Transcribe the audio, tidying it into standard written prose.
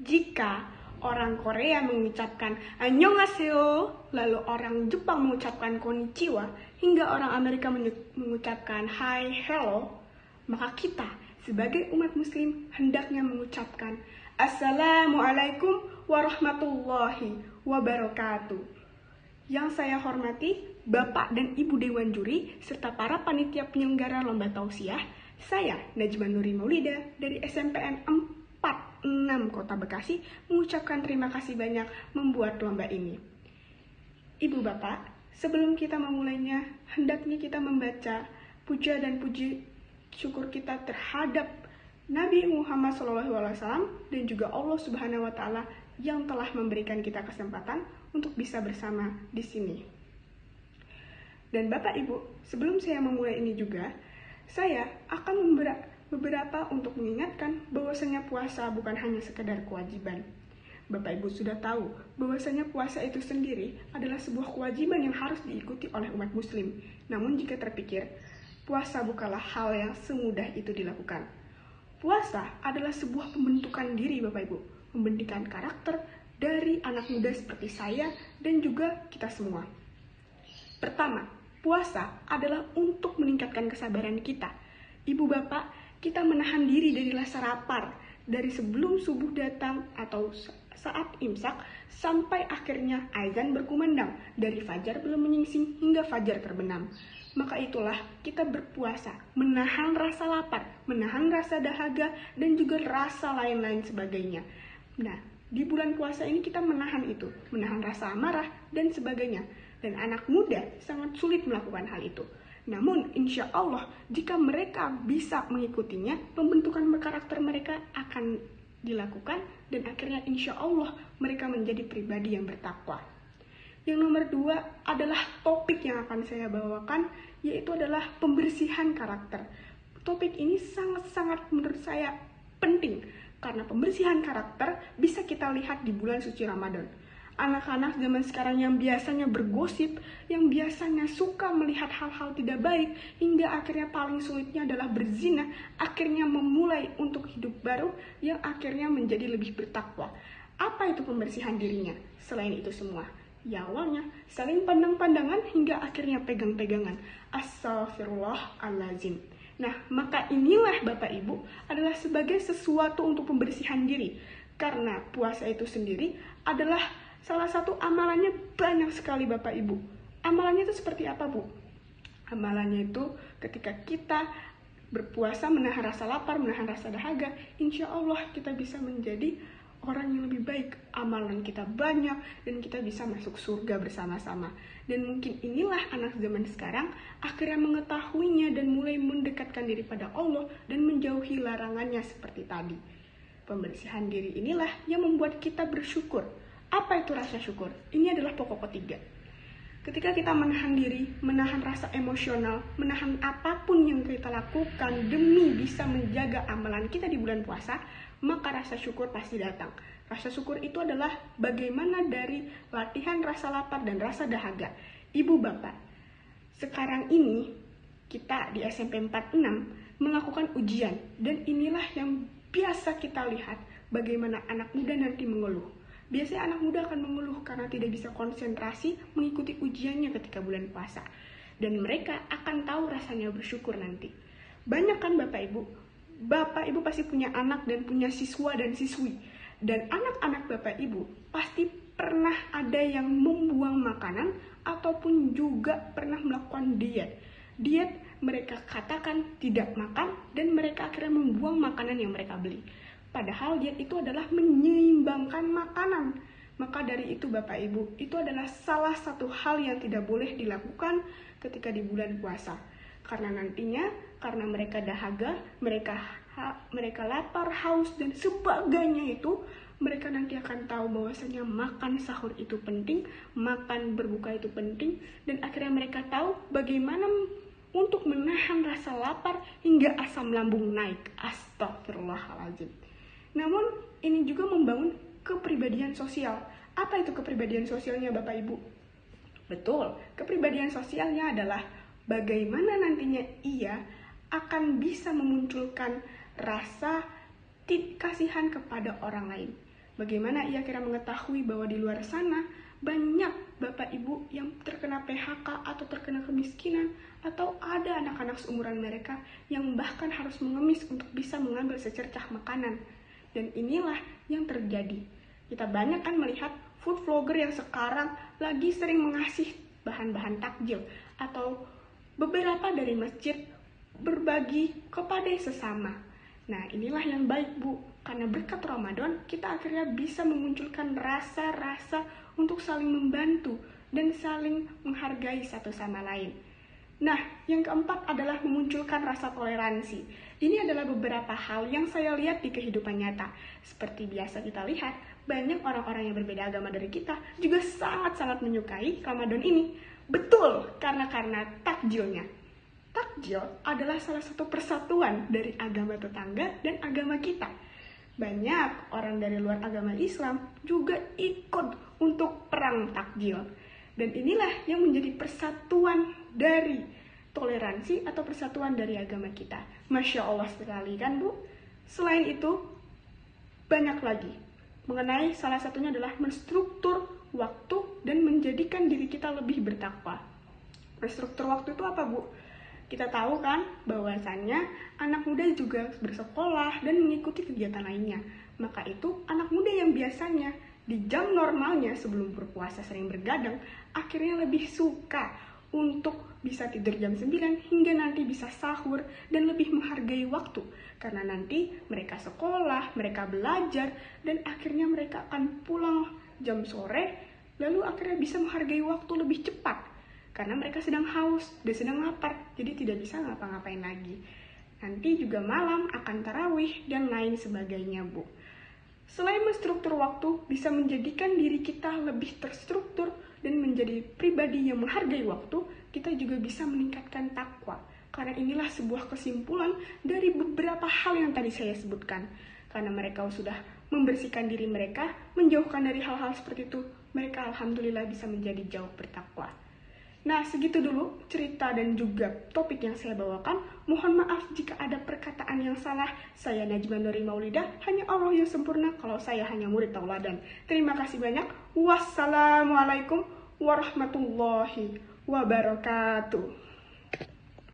Jika orang Korea mengucapkan annyeonghaseyo, lalu orang Jepang mengucapkan konnichiwa, hingga orang Amerika mengucapkan hi, hello, maka kita sebagai umat muslim hendaknya mengucapkan assalamualaikum warahmatullahi wabarakatuh. Yang saya hormati Bapak dan Ibu Dewan Juri serta para panitia penyelenggara lomba tausiah, saya Najma Nuri Maulida dari SMPN 46 Kota Bekasi mengucapkan terima kasih banyak membuat lomba ini. Ibu Bapak, sebelum kita memulainya, hendaknya kita membaca puja dan puji syukur kita terhadap Nabi Muhammad SAW dan juga Allah Subhanahu wa Ta'ala yang telah memberikan kita kesempatan untuk bisa bersama di sini. Dan Bapak Ibu, sebelum saya memulai ini juga, saya akan beberapa untuk mengingatkan bahwasanya puasa bukan hanya sekedar kewajiban. Bapak Ibu sudah tahu bahwasanya puasa itu sendiri adalah sebuah kewajiban yang harus diikuti oleh umat muslim. Namun jika terpikir, puasa bukanlah hal yang semudah itu dilakukan. Puasa adalah sebuah pembentukan diri Bapak Ibu, pembentukan karakter dari anak muda seperti saya dan juga kita semua. Pertama, puasa adalah untuk meningkatkan kesabaran kita. Ibu Bapak, kita menahan diri dari rasa lapar dari sebelum subuh datang atau saat imsak sampai akhirnya azan berkumandang, dari fajar belum menyingsing hingga fajar terbenam. Maka itulah kita berpuasa, menahan rasa lapar, menahan rasa dahaga, dan juga rasa lain-lain sebagainya. Nah, di bulan puasa ini kita menahan itu, menahan rasa amarah dan sebagainya. Dan anak muda sangat sulit melakukan hal itu. Namun, insya Allah, jika mereka bisa mengikutinya, pembentukan karakter mereka akan dilakukan, dan akhirnya insya Allah mereka menjadi pribadi yang bertakwa. Yang nomor 2 adalah topik yang akan saya bawakan, yaitu adalah pembersihan karakter. Topik ini sangat-sangat menurut saya penting, karena pembersihan karakter bisa kita lihat di bulan suci Ramadan. Anak-anak zaman sekarang yang biasanya bergosip, yang biasanya suka melihat hal-hal tidak baik, hingga akhirnya paling sulitnya adalah berzina, akhirnya memulai untuk hidup baru yang akhirnya menjadi lebih bertakwa. Apa itu pembersihan dirinya? Selain itu semua, ya awalnya saling pandang-pandangan hingga akhirnya pegang-pegangan. Astaghfirullahaladzim. Nah, maka inilah Bapak Ibu adalah sebagai sesuatu untuk pembersihan diri. Karena puasa itu sendiri adalah salah satu amalannya banyak sekali Bapak Ibu. Amalannya itu seperti apa Bu? Amalannya itu ketika kita berpuasa menahan rasa lapar, menahan rasa dahaga, insya Allah kita bisa menjadi orang yang lebih baik. Amalan kita banyak dan kita bisa masuk surga bersama-sama. Dan mungkin inilah anak zaman sekarang akhirnya mengetahuinya dan mulai mendekatkan diri pada Allah dan menjauhi larangannya seperti tadi. Pembersihan diri inilah yang membuat kita bersyukur. Apa itu rasa syukur? Ini adalah pokok ketiga. Ketika kita menahan diri, menahan rasa emosional, menahan apapun yang kita lakukan demi bisa menjaga amalan kita di bulan puasa, maka rasa syukur pasti datang. Rasa syukur itu adalah bagaimana dari latihan rasa lapar dan rasa dahaga. Ibu Bapak, sekarang ini kita di SMP 46 melakukan ujian, dan inilah yang biasa kita lihat bagaimana anak muda nanti mengeluh. Biasanya anak muda akan mengeluh karena tidak bisa konsentrasi mengikuti ujiannya ketika bulan puasa. Dan mereka akan tahu rasanya bersyukur nanti. Banyak kan Bapak Ibu pasti punya anak dan punya siswa dan siswi. Dan anak-anak Bapak Ibu pasti pernah ada yang membuang makanan ataupun juga pernah melakukan diet. Diet mereka katakan tidak makan dan mereka akhirnya membuang makanan yang mereka beli. Padahal diet itu adalah menyeimbangkan makanan. Maka dari itu Bapak Ibu, itu adalah salah satu hal yang tidak boleh dilakukan ketika di bulan puasa. Karena nantinya, karena mereka dahaga, mereka lapar, haus, dan sebagainya itu, mereka nanti akan tahu bahwasanya makan sahur itu penting, makan berbuka itu penting, dan akhirnya mereka tahu bagaimana untuk menahan rasa lapar hingga asam lambung naik. Astagfirullahaladzim. Namun, ini juga membangun kepribadian sosial. Apa itu kepribadian sosialnya Bapak Ibu? Betul, kepribadian sosialnya adalah bagaimana nantinya ia akan bisa memunculkan rasa kasihan kepada orang lain. Bagaimana ia kira mengetahui bahwa di luar sana banyak bapak ibu yang terkena PHK atau terkena kemiskinan, atau ada anak-anak seumuran mereka yang bahkan harus mengemis untuk bisa mengambil secercah makanan. Dan inilah yang terjadi. Kita banyak kan melihat food vlogger yang sekarang lagi sering mengasih bahan-bahan takjil, atau beberapa dari masjid berbagi kepada sesama. Nah, inilah yang baik, Bu. Karena berkat Ramadan, kita akhirnya bisa memunculkan rasa-rasa untuk saling membantu dan saling menghargai satu sama lain. Nah, yang keempat adalah memunculkan rasa toleransi. Ini adalah beberapa hal yang saya lihat di kehidupan nyata. Seperti biasa kita lihat, banyak orang-orang yang berbeda agama dari kita juga sangat-sangat menyukai Ramadan ini. Betul, karena takjilnya. Takjil adalah salah satu persatuan dari agama tetangga dan agama kita. Banyak orang dari luar agama Islam juga ikut untuk perang takjil. Dan inilah yang menjadi persatuan dari toleransi atau persatuan dari agama kita. Masya Allah sekali kan, Bu? Selain itu, banyak lagi. Mengenai salah satunya adalah menstruktur waktu dan menjadikan diri kita lebih bertakwa. Menstruktur waktu itu apa, Bu? Kita tahu kan bahwasannya anak muda juga bersekolah dan mengikuti kegiatan lainnya. Maka itu anak muda yang biasanya di jam normalnya sebelum berpuasa sering bergadang, akhirnya lebih suka untuk bisa tidur jam 9 hingga nanti bisa sahur dan lebih menghargai waktu. Karena nanti mereka sekolah, mereka belajar, dan akhirnya mereka akan pulang jam sore, lalu akhirnya bisa menghargai waktu lebih cepat. Karena mereka sedang haus dan sedang lapar, jadi tidak bisa ngapa-ngapain lagi. Nanti juga malam akan tarawih dan lain sebagainya, Bu. Selain menstruktur waktu, bisa menjadikan diri kita lebih terstruktur dan menjadi pribadi yang menghargai waktu, kita juga bisa meningkatkan takwa. Karena inilah sebuah kesimpulan dari beberapa hal yang tadi saya sebutkan. Karena mereka sudah membersihkan diri mereka, menjauhkan dari hal-hal seperti itu, mereka alhamdulillah bisa menjadi jauh bertakwa. Nah, segitu dulu cerita dan juga topik yang saya bawakan. Mohon maaf jika ada perkataan yang salah. Saya Najma Nuri Maulidah, hanya Allah yang sempurna kalau saya hanya murid tauladan. Terima kasih banyak. Wassalamualaikum warahmatullahi wabarakatuh.